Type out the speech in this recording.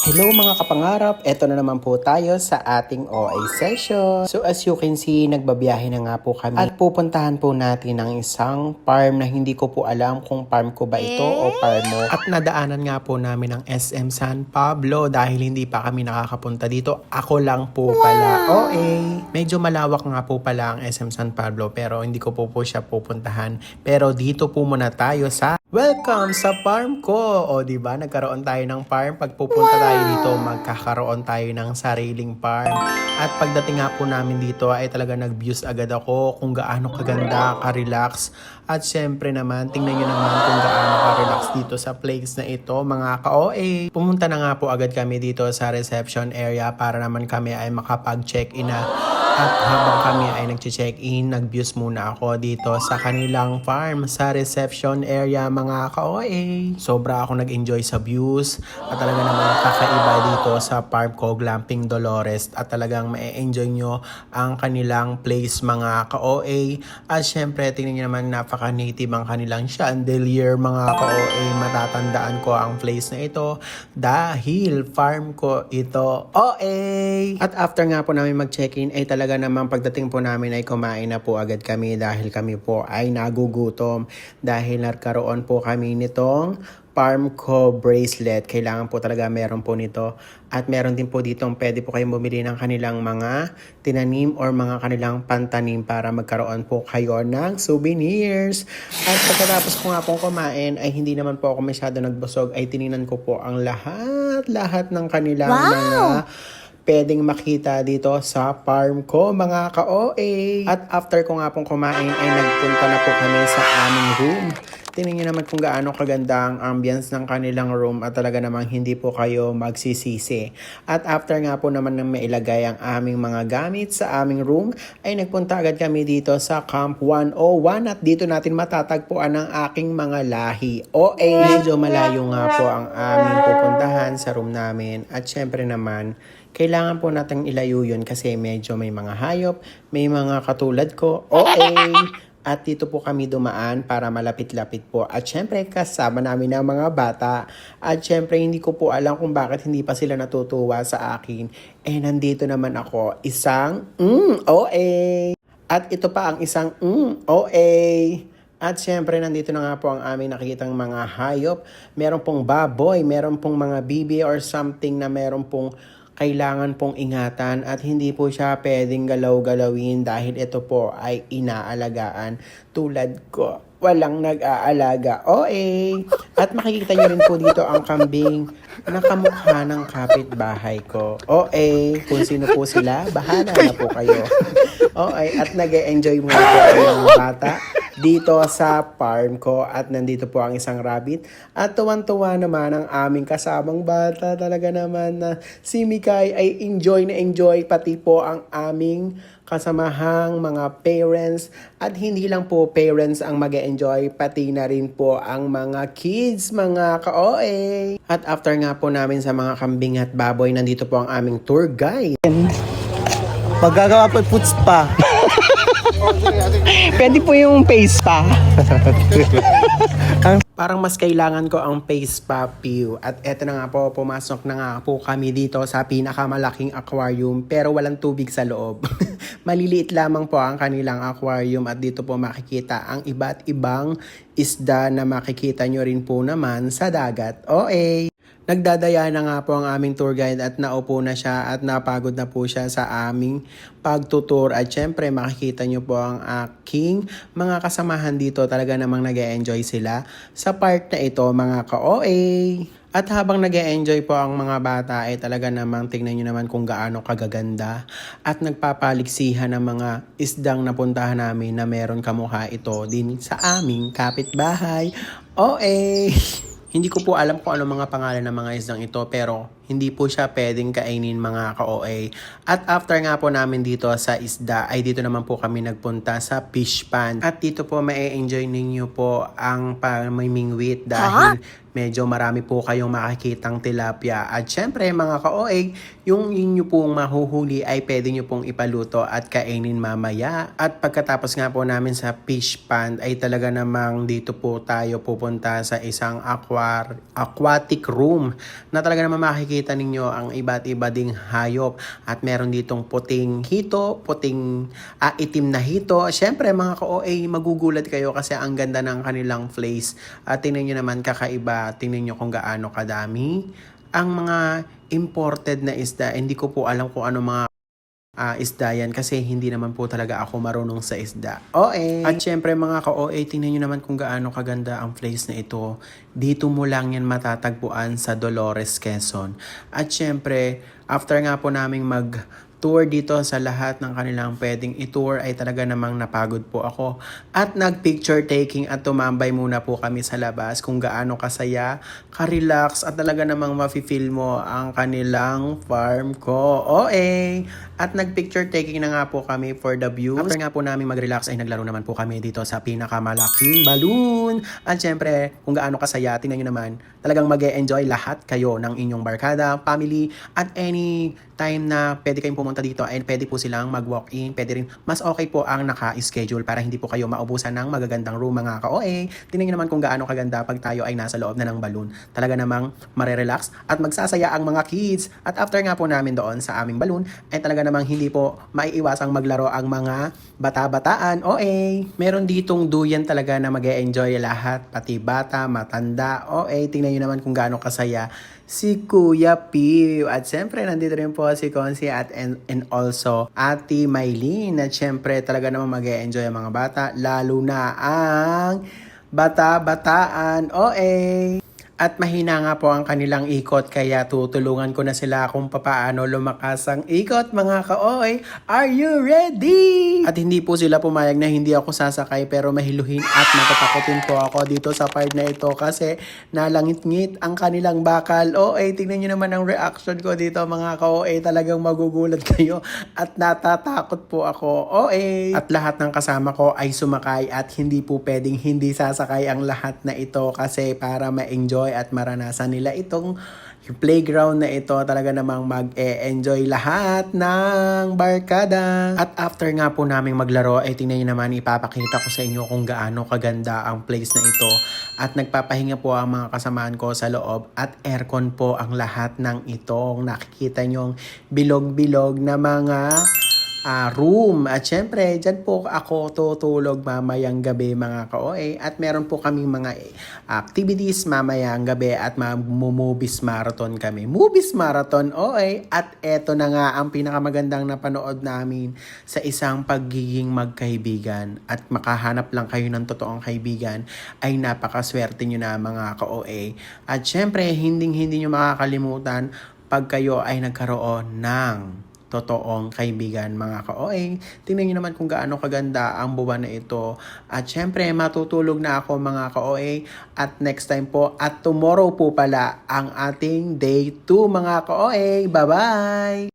Hello mga kapangarap, eto na naman po tayo sa ating OA session. So as you can see, nagbabiyahe na nga po kami at pupuntahan po natin ang isang farm na hindi ko po alam kung farm ko ba ito o farm mo. At nadaanan nga po namin ang SM San Pablo dahil hindi pa kami nakakapunta dito. Ako lang po pala OA. Medyo malawak nga po pala ang SM San Pablo pero hindi ko po siya pupuntahan. Pero dito po muna tayo sa welcome sa farm ko. O diba, nagkaroon tayo ng farm. Pag pupunta tayo dito, magkakaroon tayo ng sariling farm. At pagdating nga po namin dito ay talaga nag-views agad ako kung gaano kaganda, ka-relax. At syempre naman, tingnan nyo naman kung gaano ka-relax dito sa place na ito, mga ka-OA. Pumunta na nga po agad kami dito sa reception area para naman kami ay makapag-check-in na. At habang kami ay nag-check-in, nag-views muna ako dito sa kanilang farm sa reception area, mga ka-OA. Sobra ako nag-enjoy sa views at talaga naman kakaiba dito sa farm ko, Glamping Dolores. At talagang ma-enjoy nyo ang kanilang place, mga ka-OA. At syempre, tingnan nyo naman napaka-native ang kanilang chandelier, mga ka-OA. Matatandaan ko ang place na ito dahil farm ko ito, OA. At after nga po namin mag-check-in ay talaga naman pagdating po namin ay kumain na po agad kami dahil kami po ay nagugutom dahil nagkaroon po kami nitong farm ko bracelet. Kailangan po talaga meron po nito. At meron din po ditong pwede po kayong bumili ng kanilang mga tinanim or mga kanilang pantanim para magkaroon po kayo ng souvenirs. At pagkatapos po nga pong kumain ay hindi naman po ako masyado nagbusog, ay tiningnan ko po ang lahat ng kanilang mga pwedeng makita dito sa farm ko, mga ka-OA. At after ko nga pong kumain ay nagpunta na po kami sa aming room. Tingnan nyo naman kung gaano kaganda ang ambience ng kanilang room at talaga namang hindi po kayo magsisisi. At after nga po naman nang mailagay ang aming mga gamit sa aming room, ay nagpunta agad kami dito sa Camp 101 at dito natin matatagpuan ang aking mga lahi. OA, medyo malayo nga po ang aming pupuntahan sa room namin at syempre naman, kailangan po natin ilayo yun kasi medyo may mga hayop, may mga katulad ko, OA. At dito po kami dumaan para malapit-lapit po. At syempre kasama namin ang mga bata. At syempre hindi ko po alam kung bakit hindi pa sila natutuwa sa akin. Eh nandito naman ako, isang OA. At ito pa ang isang OA. At syempre, nandito na nga po ang aming nakikitang mga hayop. Meron pong baboy, meron pong mga bibi or something na meron pong kailangan pong ingatan at hindi po siya pwedeng galaw-galawin dahil ito po ay inaalagaan tulad ko. Walang nag-aalaga. OA! At makikita nyo rin po dito ang kambing na kamukha ng kapitbahay ko. OA! Kung sino po sila, bahala na po kayo. OA! At nag-e-enjoy muna po ang bata dito sa farm ko at nandito po ang isang rabbit at tuwan-tuwa naman ang aming kasamang bata. Talaga naman na si Mikay ay enjoy na enjoy, pati po ang aming kasamahang mga parents at hindi lang po parents ang mag-enjoy, pati na rin po ang mga kids, mga ka-OA. At after nga po namin sa mga kambing at baboy, nandito po ang aming tour guide. Magagawa po foods pa. Pwede po yung face pa. Parang mas kailangan ko ang face pa view. At eto na nga po, pumasok na nga po kami dito sa pinakamalaking aquarium pero walang tubig sa loob. Maliliit lamang po ang kanilang aquarium at dito po makikita ang iba't ibang isda na makikita nyo rin po naman sa dagat. OA! Nagdadaya na nga po ang aming tour guide at naupo na siya at napagod na po siya sa aming pagtutur. At syempre makikita nyo po ang aking mga kasamahan dito. Talaga namang nag-e-enjoy sila sa part na ito, mga ka-OA. At habang nag-e-enjoy po ang mga bata ay talaga namang tingnan nyo naman kung gaano kagaganda. At nagpapaliksihan ng mga isdang napuntahan namin na meron kamukha ito din sa aming kapitbahay. OA! Hindi ko po alam kung ano mga pangalan ng mga isdang ito pero hindi po siya pwedeng kainin, mga ka-OA. At after nga po namin dito sa isda ay dito naman po kami nagpunta sa fish pond. At dito po ma-enjoy ninyo po ang pamimingwit dahil medyo marami po kayong makikitang tilapia. At syempre mga ka-OA, yung inyo pong mahuhuli ay pwede nyo pong ipaluto at kainin mamaya. At pagkatapos nga po namin sa fish pond ay talaga namang dito po tayo pupunta sa isang aquatic room na talaga namang makikita ninyo ang iba't iba ding hayop. At meron ditong puting hito, puting itim na hito. Syempre mga ka-OA, magugulat kayo kasi ang ganda ng kanilang place. At tingnan nyo naman kakaiba, tingnan nyo kung gaano kadami ang mga imported na isda. Hindi ko po alam kung ano mga isda yan kasi hindi naman po talaga ako marunong sa isda. OA! At syempre mga ka-OA, tingnan nyo naman kung gaano kaganda ang place na ito. Dito mo lang yan matatagpuan sa Dolores, Quezon. At syempre, after nga po naming tour dito sa lahat ng kanilang pwedeng i-tour ay talaga namang napagod po ako. At nag-picture taking at tumambay muna po kami sa labas kung gaano kasaya, ka-relax at talaga namang mafe-feel mo ang kanilang farm ko. OA! At nag-picture taking na nga po kami for the views. After nga po namin mag-relax ay naglaro naman po kami dito sa pinakamalaking balloon. At syempre, kung gaano kasaya, tingnan nyo naman, talagang mag-e-enjoy lahat kayo ng inyong barkada, family, at any time na pwede kayong pumunta dito ay pwede po silang mag-walk-in. Pwede rin, mas okay po ang naka-schedule para hindi po kayo maubusan ng magagandang room mga ka-OA. Tingnan nyo naman kung gaano kaganda pag tayo ay nasa loob na ng balloon. Talaga namang marerelax at magsasaya ang mga kids. At after nga po namin doon sa aming balloon, ay talaga namang hindi po maiiwasang maglaro ang mga bata-bataan. OA! Meron ditong duyan talaga na mag-e-enjoy lahat, pati bata, matanda. OA! Tingnan nyo naman kung gaano kasaya si Kuya Piw. At syempre, nandito rin po si Concy and also Ate Maylene. At syempre, talaga naman mag-e-enjoy ang mga bata, lalo na ang bata-bataan. OA! At mahina nga po ang kanilang ikot kaya tutulungan ko na sila kung papaano lumakas ang ikot mga ka-OA. Are you ready? At hindi po sila pumayag na hindi ako sasakay pero mahiluhin at matatakotin po ako dito sa part na ito kasi nalangit-ngit ang kanilang bakal. OA, tingnan nyo naman ang reaction ko dito mga ka-OA. Talagang magugulat kayo at natatakot po ako. OA! At lahat ng kasama ko ay sumakay at hindi po pwedeng hindi sasakay ang lahat na ito kasi para ma-enjoy at maranasan nila itong playground na ito. Talaga namang mag-e-enjoy lahat ng barkada. At after nga po naming maglaro, ay tingnan nyo naman, ipapakita ko sa inyo kung gaano kaganda ang place na ito. At nagpapahinga po ang mga kasamaan ko sa loob at aircon po ang lahat ng itong nakikita nyong bilog-bilog na mga room. At syempre, dyan po ako tutulog mamayang gabi mga ka-OA. At meron po kaming mga activities mamayang gabi at movies marathon kami. Movies marathon, OA. At eto na nga ang pinakamagandang napanood namin sa isang pagiging magkaibigan. At makahanap lang kayo ng totoong kaibigan ay napakaswerte nyo na mga ka-OA. At syempre, hindi nyo makakalimutan pag kayo ay nagkaroon ng totoong kaibigan mga ka-OA. Tingnan nyo naman kung gaano kaganda ang buwan na ito. At syempre, matutulog na ako mga ka-OA. At next time po, at tomorrow po pala ang ating day 2 mga ka-OA. Bye-bye!